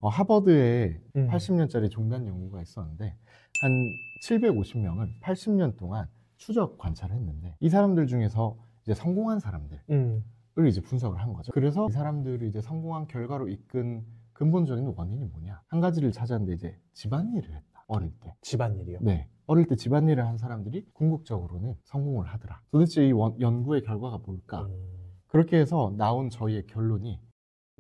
하버드에 80년짜리 종단 연구가 있었는데 한 750명을 80년 동안 추적 관찰을 했는데 이 사람들 중에서 이제 성공한 사람들을 이제 분석을 한 거죠. 그래서 이 사람들이 이제 성공한 결과로 이끈 근본적인 원인이 뭐냐? 한 가지를 찾았는데 이제 집안일을 했다. 어릴 때. 집안일이요? 네. 어릴 때 집안일을 한 사람들이 궁극적으로는 성공을 하더라. 도대체 이 연구의 결과가 뭘까? 그렇게 해서 나온 저희의 결론이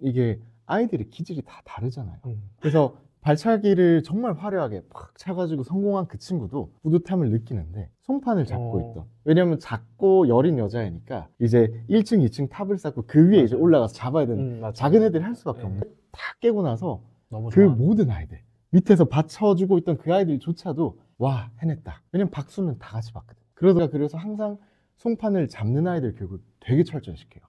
이게 아이들의 기질이 다 다르잖아요. 그래서 발차기를 정말 화려하게 팍 차가지고 성공한 그 친구도 뿌듯함을 느끼는데 송판을 잡고 있던, 왜냐면 작고 여린 여자애니까 이제 1층, 2층 탑을 쌓고 그 위에 이제 올라가서 잡아야 되는 작은 애들이 할 수밖에 없는, 다 깨고 나서 그 모든 아이들 밑에서 받쳐주고 있던 그 아이들조차도 와, 해냈다. 왜냐면 박수는 다 같이 받거든. 그래서 항상 송판을 잡는 아이들 교육을 되게 철저히 시켜요.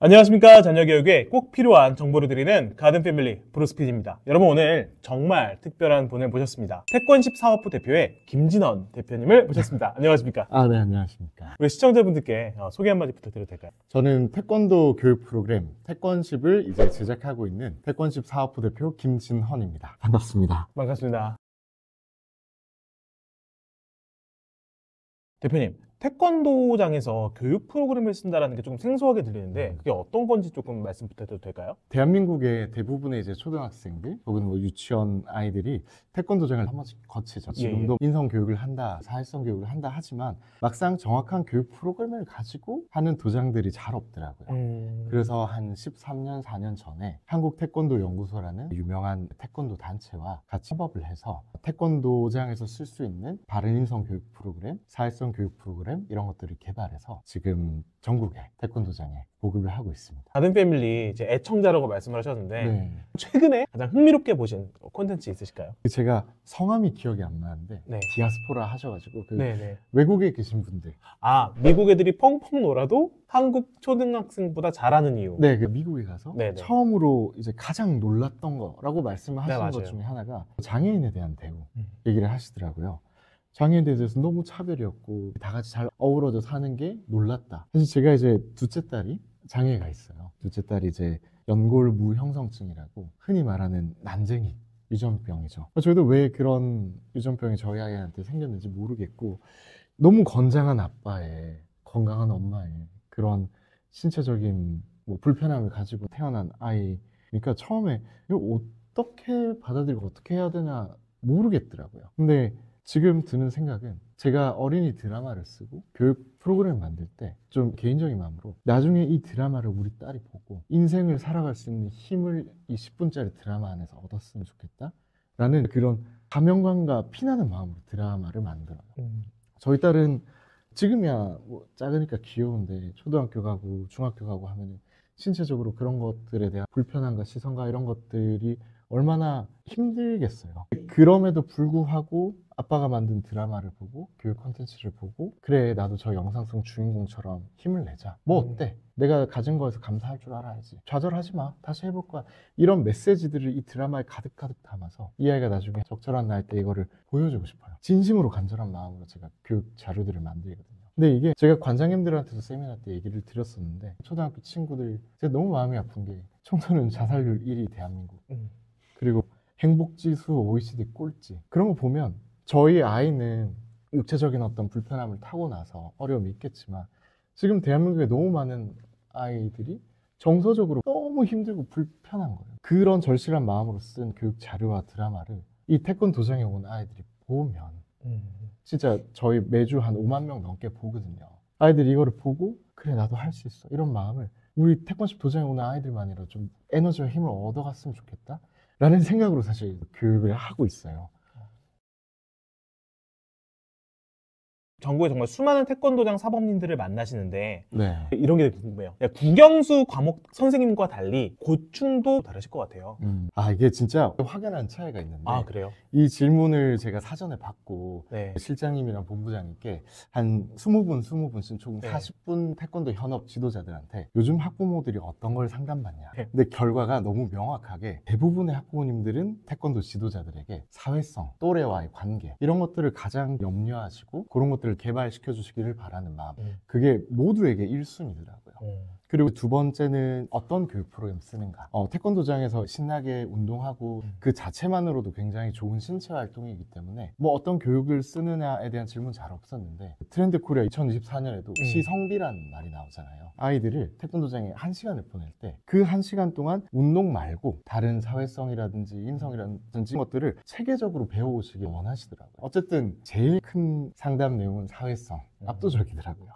안녕하십니까. 자녀교육에 꼭 필요한 정보를 드리는 가든패밀리 브루스피디입니다. 여러분, 오늘 정말 특별한 분을 모셨습니다. 태권십 사업부 대표의 김진헌 대표님을 모셨습니다. 안녕하십니까. 네, 안녕하십니까. 우리 시청자분들께 소개 한마디 부탁드려도 될까요? 저는 태권도 교육 프로그램 태권십을 이제 제작하고 있는 태권십 사업부 대표 김진헌입니다. 반갑습니다. 반갑습니다. 대표님, 태권도장에서 교육 프로그램을 쓴다는 게 조금 생소하게 들리는데 그게 어떤 건지 조금 말씀 부탁드려도 될까요? 대한민국의 대부분의 이제 초등학생들 혹은 뭐 유치원 아이들이 태권도장을 한 번씩 거치죠. 지금도 인성 교육을 한다, 사회성 교육을 한다 하지만 막상 정확한 교육 프로그램을 가지고 하는 도장들이 잘 없더라고요. 그래서 한 13년, 4년 전에 한국 태권도 연구소라는 유명한 태권도 단체와 같이 협업을 해서 태권도장에서 쓸 수 있는 바른 인성 교육 프로그램, 사회성 교육 프로그램 이런 것들을 개발해서 지금 전국의 태권도장에 보급을 하고 있습니다. 가든패밀리 이제 애청자라고 말씀을 하셨는데 네. 최근에 가장 흥미롭게 보신 콘텐츠 있으실까요? 제가 성함이 기억이 안 나는데 디아스포라 하셔가지고 외국에 계신 분들, 미국 애들이 펑펑 놀아도 한국 초등학생보다 잘하는 이유. 네, 미국에 가서 처음으로 이제 가장 놀랐던 거라고 말씀을 하시는 것 중에 하나가 장애인에 대한 대우 얘기를 하시더라고요. 장애인에 대해서 너무 차별이었고 다 같이 잘 어우러져 사는 게 놀랐다. 사실 제가 이제 둘째 딸이 장애가 있어요. 둘째 딸이 이제 연골무형성증이라고 흔히 말하는 난쟁이 유전병이죠. 저희도 왜 그런 유전병이 저희 아이한테 생겼는지 모르겠고 너무 건장한 아빠의, 건강한 엄마의 그런 신체적인 뭐 불편함을 가지고 태어난 아이. 그러니까 처음에 이거 어떻게 받아들이고 어떻게 해야 되나 모르겠더라고요. 근데 지금 드는 생각은 제가 어린이 드라마를 쓰고 교육 프로그램을 만들 때 좀 개인적인 마음으로 나중에 이 드라마를 우리 딸이 보고 인생을 살아갈 수 있는 힘을 이 10분짜리 드라마 안에서 얻었으면 좋겠다 라는 그런 사명감과 피나는 마음으로 드라마를 만들어요. 저희 딸은 지금이야 뭐 작으니까 귀여운데 초등학교 가고 중학교 가고 하면 신체적으로 그런 것들에 대한 불편함과 시선과 이런 것들이 얼마나 힘들겠어요. 그럼에도 불구하고 아빠가 만든 드라마를 보고 교육 콘텐츠를 보고 그래 나도 저 영상 속 주인공처럼 힘을 내자. 뭐 어때? 내가 가진 거에서 감사할 줄 알아야지. 좌절하지 마. 다시 해볼 거야. 이런 메시지들을 이 드라마에 가득가득 담아서 이 아이가 나중에 적절한 나이 때 이거를 보여주고 싶어요. 진심으로 간절한 마음으로 제가 교육 자료들을 만들거든요. 근데 이게 제가 관장님들한테도 세미나 때 얘기를 드렸었는데 초등학교 친구들 제가 너무 마음이 아픈 게 청소년 자살률 1위 대한민국 그리고 행복지수 OECD 꼴찌 그런 거 보면 저희 아이는 육체적인 어떤 불편함을 타고 나서 어려움이 있겠지만 지금 대한민국에 너무 많은 아이들이 정서적으로 너무 힘들고 불편한 거예요. 그런 절실한 마음으로 쓴 교육 자료와 드라마를 이 태권도장에 온 아이들이 보면 진짜 저희 매주 한 5만 명 넘게 보거든요. 아이들이 이거를 보고 그래 나도 할 수 있어 이런 마음을 우리 태권십 도장에 오는 아이들만이라도 좀 에너지와 힘을 얻어갔으면 좋겠다 라는 생각으로 사실 교육을 하고 있어요. 전국에 정말 수많은 태권도장 사범님들을 만나시는데 네. 이런 게 궁금해요. 국영수 과목 선생님과 달리 고충도 다르실 것 같아요. 이게 진짜 확연한 차이가 있는데. 아, 그래요? 이 질문을 제가 사전에 받고 네. 실장님이랑 본부장님께 한 20분씩 총 네. 40분 태권도 현업 지도자들한테 요즘 학부모들이 어떤 걸 상담받냐. 네. 근데 결과가 너무 명확하게 대부분의 학부모님들은 태권도 지도자들에게 사회성, 또래와의 관계 이런 것들을 가장 염려하시고 그런 것들을 개발시켜 주시기를 바라는 마음. 그게 모두에게 1순위더라고요. 그리고 두 번째는 어떤 교육 프로그램 쓰는가. 태권도장에서 신나게 운동하고 그 자체만으로도 굉장히 좋은 신체 활동이기 때문에 뭐 어떤 교육을 쓰느냐에 대한 질문 잘 없었는데 트렌드 코리아 2024년에도 시성비라는 말이 나오잖아요. 아이들을 태권도장에 1시간을 보낼 때 그 1시간 동안 운동 말고 다른 사회성이라든지 인성이라든지 것들을 체계적으로 배워오시길 원하시더라고요. 어쨌든 제일 큰 상담 내용은 사회성, 압도적이더라고요.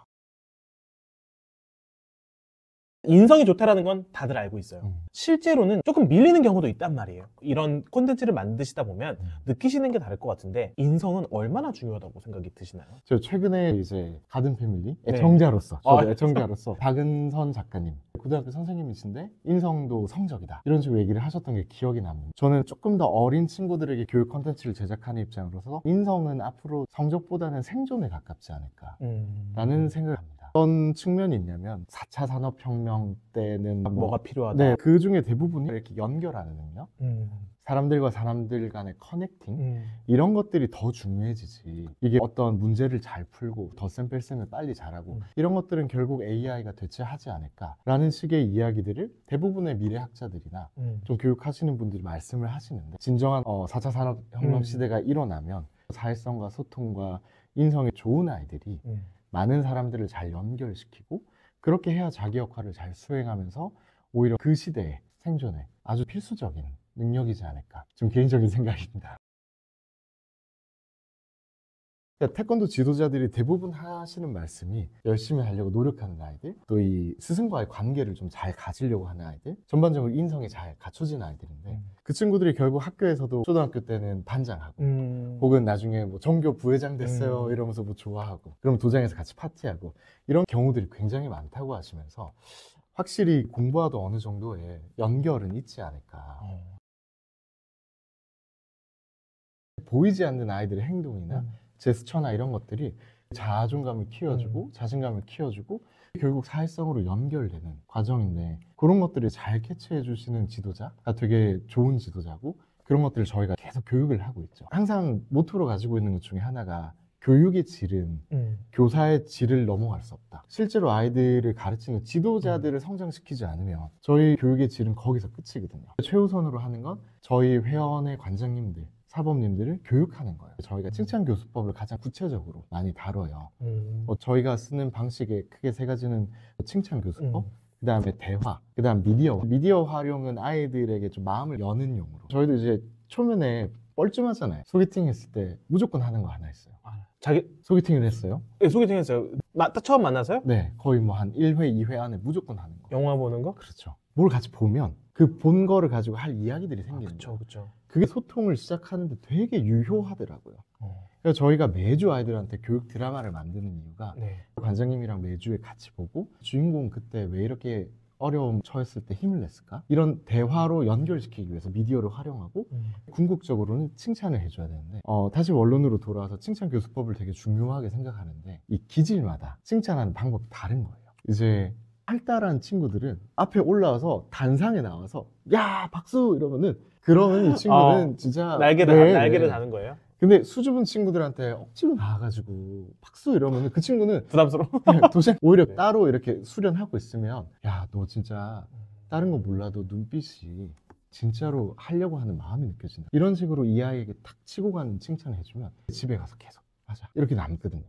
인성이 좋다라는 건 다들 알고 있어요. 실제로는 조금 밀리는 경우도 있단 말이에요. 이런 콘텐츠를 만드시다 보면 느끼시는 게 다를 것 같은데 인성은 얼마나 중요하다고 생각이 드시나요? 저 최근에 이제 가든 패밀리 애청자로서 저도 애청자로서 박은선 작가님 고등학교 선생님이신데 인성도 성적이다 이런 식으로 얘기를 하셨던 게 기억이 납니다. 저는 조금 더 어린 친구들에게 교육 콘텐츠를 제작하는 입장으로서 인성은 앞으로 성적보다는 생존에 가깝지 않을까 라는 생각을 합니다. 어떤 측면이 있냐면 4차 산업혁명 때는 뭐가 필요하다. 네, 그 중에 대부분이 이렇게 연결하는 능력, 사람들과 사람들 간의 커넥팅 이런 것들이 더 중요해지지. 이게 어떤 문제를 잘 풀고 덧셈 뺄셈을 빨리 잘하고 이런 것들은 결국 AI가 대체하지 않을까라는 식의 이야기들을 대부분의 미래학자들이나 좀 교육하시는 분들이 말씀을 하시는데 진정한 4차 산업혁명 시대가 일어나면 사회성과 소통과 인성이 좋은 아이들이 많은 사람들을 잘 연결시키고 그렇게 해야 자기 역할을 잘 수행하면서 오히려 그 시대의 생존에 아주 필수적인 능력이지 않을까. 좀 개인적인 생각입니다. 태권도 지도자들이 대부분 하시는 말씀이 열심히 하려고 노력하는 아이들, 또 이 스승과의 관계를 좀 잘 가지려고 하는 아이들, 전반적으로 인성이 잘 갖춰진 아이들인데 그 친구들이 결국 학교에서도 초등학교 때는 반장하고 혹은 나중에 뭐 전교 부회장 됐어요 이러면서 뭐 좋아하고 그럼 도장에서 같이 파티하고 이런 경우들이 굉장히 많다고 하시면서 확실히 공부와도 어느 정도의 연결은 있지 않을까. 보이지 않는 아이들의 행동이나 제스처나 이런 것들이 자존감을 키워주고 자신감을 키워주고 결국 사회성으로 연결되는 과정인데 그런 것들을 잘 캐치해 주시는 지도자가 되게 좋은 지도자고 그런 것들을 저희가 계속 교육을 하고 있죠. 항상 모토로 가지고 있는 것 중에 하나가 교육의 질은 교사의 질을 넘어갈 수 없다. 실제로 아이들을 가르치는 지도자들을 성장시키지 않으면 저희 교육의 질은 거기서 끝이거든요. 최우선으로 하는 건 저희 회원의 관장님들 사범님들을 교육하는 거예요. 저희가 칭찬교수법을 가장 구체적으로 많이 다뤄요. 저희가 쓰는 방식의 크게 3가지는 칭찬교수법, 그 다음에 대화, 그 다음 미디어 활용은 아이들에게 좀 마음을 여는 용으로. 저희도 이제 초면에 뻘쭘하잖아요. 소개팅 했을 때 무조건 하는 거 하나 있어요. 자기 소개팅을 했어요? 네, 소개팅 했어요. 딱 처음 만나서요? 네, 거의 뭐 한 1회, 2회 안에 무조건 하는 거. 영화 보는 거? 그렇죠. 뭘 같이 보면 그 본 거를 가지고 할 이야기들이 생기는 거예요. 그렇죠. 그게 소통을 시작하는데 되게 유효하더라고요. 그래서 저희가 매주 아이들한테 교육 드라마를 만드는 이유가 관장님이랑 매주에 같이 보고 주인공 그때 왜 이렇게 어려움 처했을 때 힘을 냈을까? 이런 대화로 연결시키기 위해서 미디어를 활용하고 궁극적으로는 칭찬을 해줘야 되는데 다시 원론으로 돌아와서 칭찬 교수법을 되게 중요하게 생각하는데 이 기질마다 칭찬하는 방법이 다른 거예요. 이제 활달한 친구들은 앞에 올라와서 단상에 나와서 야 박수 그러면 이 친구는 진짜 날개를 다는 거예요? 근데 수줍은 친구들한테 억지로 나와가지고 박수 이러면 그 친구는 부담스러워? 도저히 오히려 따로 이렇게 수련하고 있으면 야 너 진짜 다른 거 몰라도 눈빛이 진짜로 하려고 하는 마음이 느껴진다. 이런 식으로 이 아이에게 탁 치고 가는 칭찬을 해주면 집에 가서 계속 맞아 이렇게 남거든요.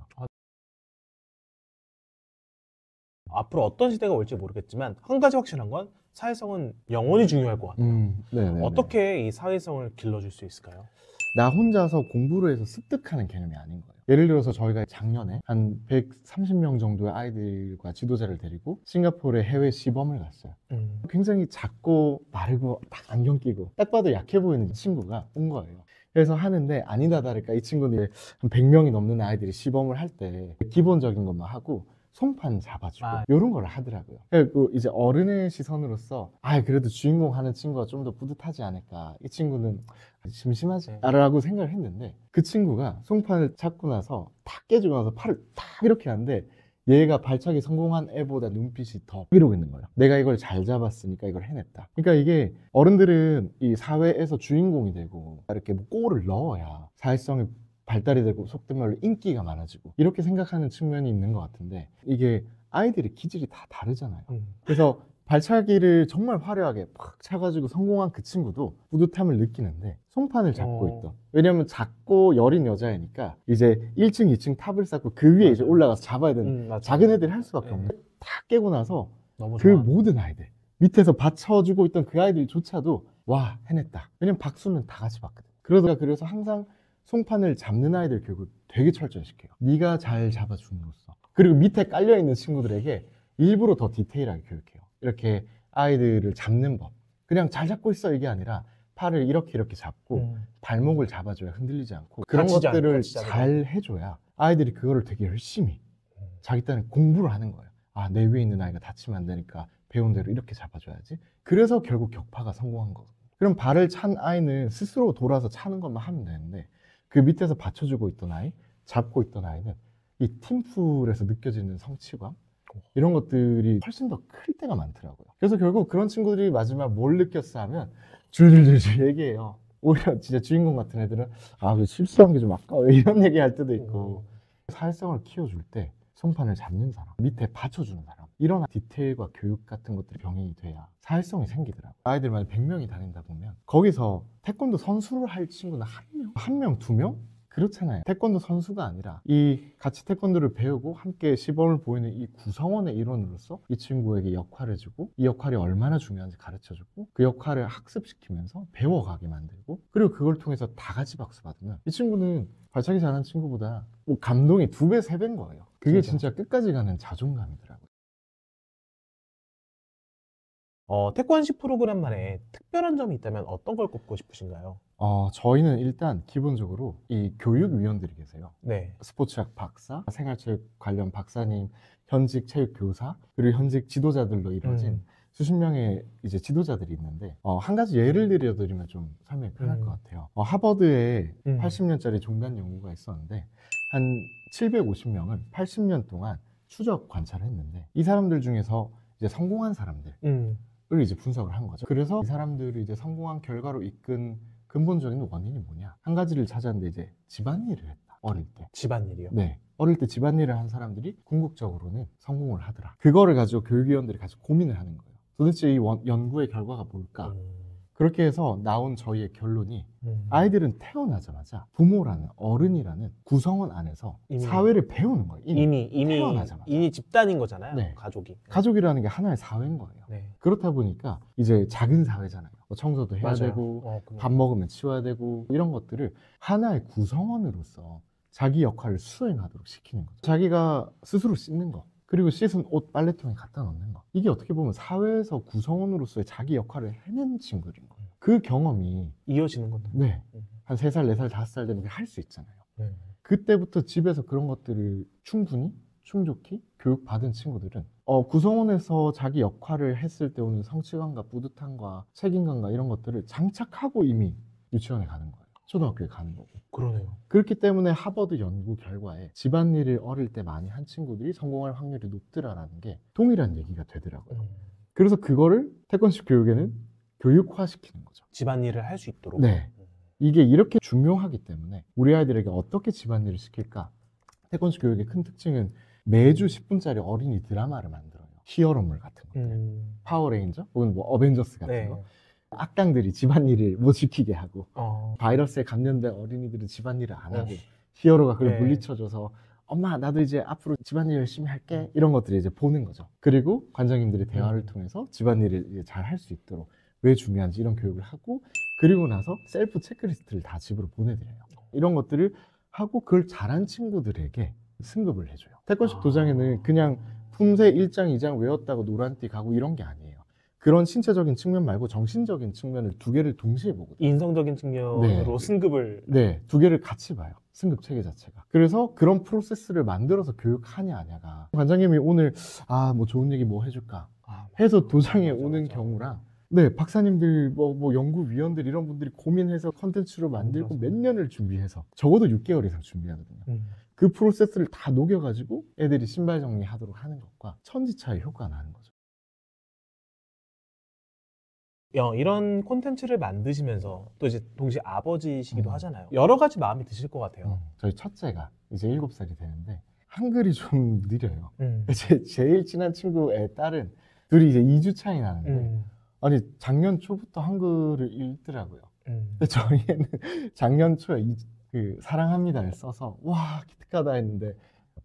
앞으로 어떤 시대가 올지 모르겠지만 한 가지 확실한 건 사회성은 영원히 중요할 것 같아요. 어떻게 이 사회성을 길러줄 수 있을까요? 나 혼자서 공부를 해서 습득하는 개념이 아닌 거예요. 예를 들어서 저희가 작년에 한 130명 정도의 아이들과 지도자를 데리고 싱가포르에 해외 시범을 갔어요. 굉장히 작고 마르고 딱 안경 끼고 딱 봐도 약해 보이는 친구가 온 거예요. 그래서 하는데 아니다 다를까 이 친구들이 한 100명이 넘는 아이들이 시범을 할 때 기본적인 것만 하고 손판 잡아주고 이런 걸 하더라고요. 그리고 이제 어른의 시선으로서 그래도 주인공 하는 친구가 좀 더 뿌듯하지 않을까, 이 친구는 심심하지 라고 생각을 했는데, 그 친구가 송판을 잡고 나서 탁 깨지고 나서 팔을 탁 이렇게 하는데 얘가 발차기 성공한 애보다 눈빛이 더 이러고 있는 거예요. 내가 이걸 잘 잡았으니까 이걸 해냈다. 그러니까 이게 어른들은 이 사회에서 주인공이 되고 이렇게 뭐 골을 넣어야 사회성이 발달이 되고 속된 말로 인기가 많아지고 이렇게 생각하는 측면이 있는 것 같은데, 이게 아이들의 기질이 다 다르잖아요. 그래서 발차기를 정말 화려하게 팍 차가지고 성공한 그 친구도 뿌듯함을 느끼는데 송판을 잡고 있던, 왜냐면 작고 여린 여자애니까 이제 1층 2층 탑을 쌓고 그 위에 이제 올라가서 잡아야 되는 작은 애들이 할 수밖에 없는, 다 깨고 나서 그 모든 아이들 밑에서 받쳐주고 있던 그 아이들조차도 와 해냈다. 왜냐면 박수는 다 같이 받거든. 그래서 항상 송판을 잡는 아이들 교육을 되게 철저히 시켜요. 네가 잘 잡아줌으로써. 그리고 밑에 깔려있는 친구들에게 일부러 더 디테일하게 교육해요. 이렇게 아이들을 잡는 법, 그냥 잘 잡고 있어 이게 아니라 팔을 이렇게 잡고 발목을 잡아줘야 흔들리지 않고, 그런 것들을 잘 해줘야 아이들이 그거를 되게 열심히 자기 딴에 공부를 하는 거예요. 내 위에 있는 아이가 다치면 안 되니까 배운 대로 이렇게 잡아줘야지. 그래서 결국 격파가 성공한 거거든요. 그럼 발을 찬 아이는 스스로 돌아서 차는 것만 하면 되는데, 그 밑에서 받쳐주고 있던 아이, 잡고 있던 아이는 이 팀플에서 느껴지는 성취감, 이런 것들이 훨씬 더 클 때가 많더라고요. 그래서 결국 그런 친구들이 마지막 뭘 느꼈어 하면 줄줄줄줄 얘기해요. 오히려 진짜 주인공 같은 애들은 왜 실수한 게 좀 아까워 이런 얘기 할 때도 있고, 사회성을 키워줄 때 송판을 잡는 사람, 밑에 받쳐주는 사람, 이런 디테일과 교육 같은 것들이 병행이 돼야 사회성이 생기더라고요. 아이들 만약 100명이 다닌다 보면 거기서 태권도 선수를 할 친구는 한 명, 두 명? 그렇잖아요. 태권도 선수가 아니라 이 같이 태권도를 배우고 함께 시범을 보이는 이 구성원의 일원으로서 이 친구에게 역할을 주고, 이 역할이 얼마나 중요한지 가르쳐주고, 그 역할을 학습시키면서 배워가게 만들고, 그리고 그걸 통해서 다 같이 박수 받으면 이 친구는 발차기 잘하는 친구보다 뭐 감동이 2배, 3배인 거예요. 그게 진짜 끝까지 가는 자존감이더라고요. 태권식 프로그램만에 특별한 점이 있다면 어떤 걸 꼽고 싶으신가요? 저희는 일단 기본적으로 이 교육위원들이 계세요. 네. 스포츠학 박사, 생활체육 관련 박사님, 현직 체육 교사, 그리고 현직 지도자들로 이루어진 수십 명의 이제 지도자들이 있는데, 한 가지 예를 들어드리면 좀 설명이 편할 것 같아요. 하버드에 80년짜리 종단 연구가 있었는데 한 750명을 80년 동안 추적 관찰을 했는데, 이 사람들 중에서 이제 성공한 사람들을 이제 분석을 한 거죠. 그래서 이 사람들이 이제 성공한 결과로 이끈 근본적인 원인이 뭐냐, 한 가지를 찾았는데 이제 집안일을 했다. 어릴 때. 집안일이요? 네. 어릴 때 집안일을 한 사람들이 궁극적으로는 성공을 하더라. 그거를 가지고 교육위원들이 같이 고민을 하는 거예요. 도대체 이 연구의 결과가 뭘까? 그렇게 해서 나온 저희의 결론이, 아이들은 태어나자마자 부모라는, 어른이라는 구성원 안에서 사회를 배우는 거예요. 이미 태어나자마자. 이미 집단인 거잖아요. 네. 가족이. 가족이라는 게 하나의 사회인 거예요. 네. 그렇다 보니까 이제 작은 사회잖아요. 청소도 해야 맞아요. 되고 밥 먹으면 치워야 되고, 이런 것들을 하나의 구성원으로서 자기 역할을 수행하도록 시키는 거죠. 자기가 스스로 씻는 거, 그리고 씻은 옷 빨래통에 갖다 놓는 거, 이게 어떻게 보면 사회에서 구성원으로서의 자기 역할을 해낸 친구들인 거예요. 그 경험이 이어지는 건데. 네, 한 3살, 4살, 5살 되면 할 수 있잖아요. 그때부터 집에서 그런 것들을 충분히 충족히 교육받은 친구들은 구성원에서 자기 역할을 했을 때 오는 성취감과 뿌듯함과 책임감과 이런 것들을 장착하고 이미 유치원에 가는 거예요. 초등학교에 가는 거고. 그러네요. 그렇기 때문에 하버드 연구 결과에 집안일을 어릴 때 많이 한 친구들이 성공할 확률이 높더라라는 게 동일한 얘기가 되더라고요. 그래서 그거를 태권식 교육에는 교육화시키는 거죠. 집안일을 할 수 있도록. 네. 이게 이렇게 중요하기 때문에 우리 아이들에게 어떻게 집안일을 시킬까? 태권식 교육의 큰 특징은 매주 10분짜리 어린이 드라마를 만들어요. 히어로물 같은 것들. 파워레인저 혹은 뭐 어벤져스 같은 거. 악당들이 집안일을 못 지키게 하고, 바이러스에 감염된 어린이들은 집안일을 안 하고, 히어로가 그걸 물리쳐줘서 엄마 나도 이제 앞으로 집안일 열심히 할게, 이런 것들을 이제 보는 거죠. 그리고 관장님들의 대화를 통해서 집안일을 잘 할 수 있도록 왜 중요한지 이런 교육을 하고, 그리고 나서 셀프 체크리스트를 다 집으로 보내드려요. 이런 것들을 하고 그걸 잘한 친구들에게 승급을 해줘요. 태권식 도장에는 그냥 품새 1장 2장 외웠다고 노란띠 가고 이런 게 아니에요. 그런 신체적인 측면 말고 정신적인 측면을 두 개를 동시에 보거든요. 인성적인 측면으로 승급을 네, 두 개를 같이 봐요. 승급 체계 자체가. 그래서 그런 프로세스를 만들어서 교육하냐 아냐가 관장님이 오늘 뭐 좋은 얘기 뭐 해줄까 해서 도장에 오는 경우랑 네, 박사님들 뭐 연구위원들 이런 분들이 고민해서 컨텐츠로 만들고 몇 년을 준비해서 적어도 6개월 이상 준비하거든요. 그 프로세스를 다 녹여가지고 애들이 신발 정리하도록 하는 것과 천지차의 효과가 나는 거죠. 이런 콘텐츠를 만드시면서 또 이제 동시에 아버지시기도 하잖아요. 여러 가지 마음이 드실 것 같아요. 저희 첫째가 이제 7살이 되는데 한글이 좀 느려요. 제일 친한 친구 애 딸은 둘이 이제 2주 차이 나는데 아니 작년 초부터 한글을 읽더라고요. 근데 저희 애는 작년 초에 그 사랑합니다를 써서 와 기특하다 했는데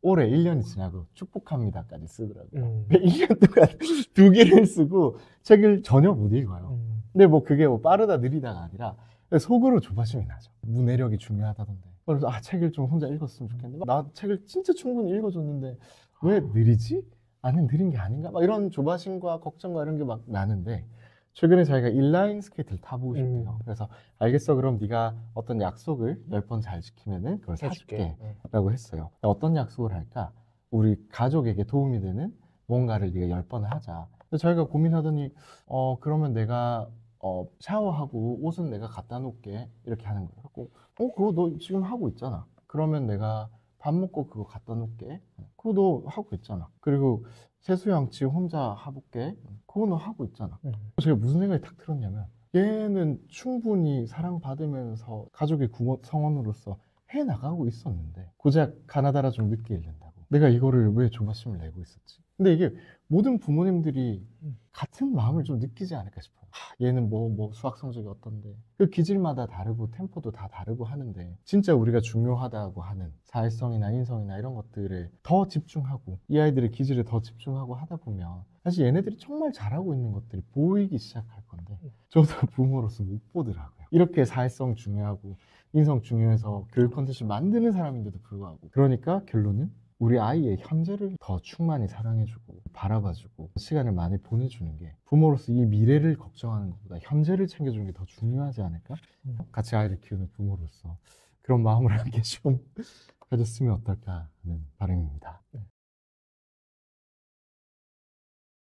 올해 1년이 지나고 축복합니다까지 쓰더라고요. 1년 동안 2개를 쓰고 책을 전혀 못 읽어요. 근데 뭐 그게 뭐 빠르다 느리다가 아니라 속으로 조바심이 나죠. 문해력이 중요하다던데. 그래서 책을 좀 혼자 읽었으면 좋겠는데 나 책을 진짜 충분히 읽어줬는데 왜 느리지? 아니 느린 게 아닌가? 막 이런 조바심과 걱정과 이런 게 막 나는데 최근에 자기가 인라인 스케이트를 타보고 싶대요. 그래서 알겠어 그럼 네가 어떤 약속을 10번 잘 지키면은 그걸 사줄게 라고 했어요. 어떤 약속을 할까? 우리 가족에게 도움이 되는 뭔가를 네가 10번을 하자. 그래서 저희가 고민하더니 그러면 내가 샤워하고 옷은 내가 갖다 놓을게 이렇게 하는 거예요. 그거 너 지금 하고 있잖아. 그러면 내가 밥 먹고 그거 갖다 놓을게. 그거 너 하고 있잖아. 그리고 세수양치 혼자 해볼게. 그거 너 하고 있잖아. 제가 무슨 생각이 탁 들었냐면 얘는 충분히 사랑받으면서 가족의 성원으로서 해나가고 있었는데 고작 가나다라 좀 늦게 읽는다고 내가 이거를 왜 조바심을 내고 있었지. 근데 이게 모든 부모님들이 같은 마음을 좀 느끼지 않을까 싶어요. 얘는 뭐 수학 성적이 어떤데 그 기질마다 다르고 템포도 다 다르고 하는데 진짜 우리가 중요하다고 하는 사회성이나 인성이나 이런 것들에 더 집중하고 이 아이들의 기질에 더 집중하고 하다 보면 사실 얘네들이 정말 잘하고 있는 것들이 보이기 시작할 건데 저도 부모로서 못 보더라고요. 이렇게 사회성 중요하고 인성 중요해서 교육 콘텐츠 만드는 사람인데도 불구하고 그러니까 결론은 우리 아이의 현재를 더 충만히 사랑해주고 바라봐주고 시간을 많이 보내주는 게 부모로서 이 미래를 걱정하는 것보다 현재를 챙겨주는 게 더 중요하지 않을까? 같이 아이를 키우는 부모로서 그런 마음을 함께 좀 가졌으면 어떨까 하는 바람입니다.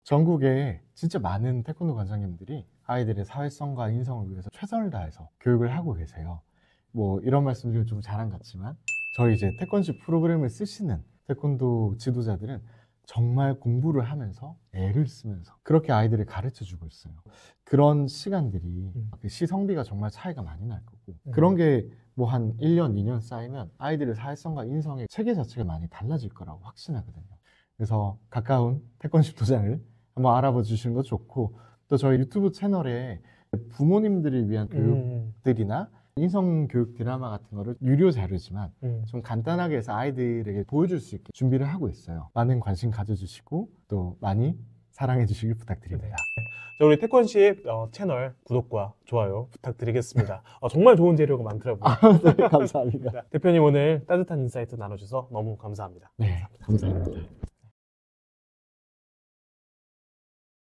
전국에 진짜 많은 태권도 관장님들이 아이들의 사회성과 인성을 위해서 최선을 다해서 교육을 하고 계세요. 뭐 이런 말씀드리면 좀 자랑 같지만 저희 이제 태권시 프로그램을 쓰시는 태권도 지도자들은 정말 공부를 하면서 애를 쓰면서 그렇게 아이들을 가르쳐 주고 있어요. 그런 시간들이 시성비가 정말 차이가 많이 날 거고 그런 게 뭐 한 1년, 2년 쌓이면 아이들의 사회성과 인성의 체계 자체가 많이 달라질 거라고 확신하거든요. 그래서 가까운 태권시 도장을 한번 알아봐 주시는 거 좋고 또 저희 유튜브 채널에 부모님들을 위한 교육들이나 인성교육 드라마 같은 거를 유료 자료지만 좀 간단하게 해서 아이들에게 보여줄 수 있게 준비를 하고 있어요. 많은 관심 가져주시고 또 많이 사랑해 주시길 부탁드립니다. 자, 우리 태권시의 채널 구독과 좋아요 부탁드리겠습니다. 정말 좋은 재료가 많더라고요. 네, 감사합니다. 대표님 오늘 따뜻한 인사이트 나눠주셔서 너무 감사합니다. 네, 감사합니다.